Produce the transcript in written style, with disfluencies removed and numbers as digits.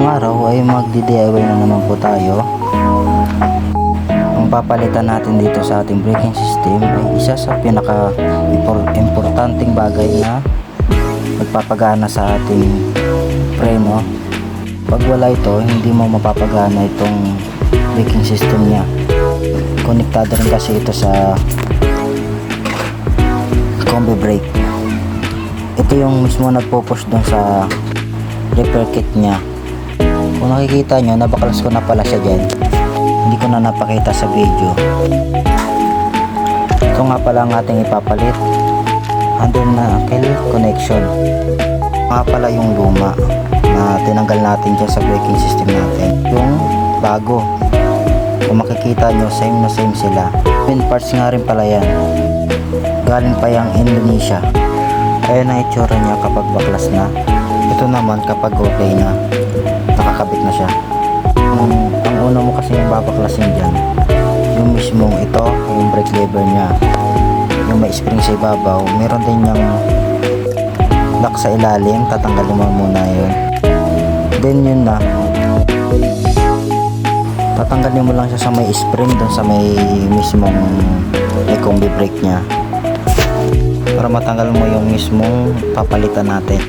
Ngayong araw ay magdi-DIY na naman po tayo. Ang papalitan natin dito sa ating braking system ay isa sa pinaka-importanting bagay na magpapagana sa ating preno. Pag wala ito, hindi mo mapapagana itong braking system niya. Konektado rin kasi ito sa combi brake. Ito yung mismo nagpo-push doon sa repair kit niya. Kung nakikita nyo, nabaklas ko na pala siya dyan. Hindi ko na napakita sa video. Ito nga pala ang ating ipapalit. Andun na kill connection. Nga pala yung luma na tinanggal natin dyan sa braking system natin. Yung bago, kung makikita nyo, same na same sila. Main parts nga rin pala yan. Galing pa yung Indonesia. Ayan ang itsura niya kapag baklas na. Ito naman kapag okay na, nakakabit na siya. Ang una mo kasi yung babaklasin dyan, yung mismong ito, yung brake lever nya, yung may spring sa ibabaw. Meron din yung lock sa ilalim, tatanggalin mo muna yun. Then yun na, tatanggalin mo lang siya sa may spring, dun sa may mismong may combi brake nya, para matanggal mo yung mismong papalitan natin.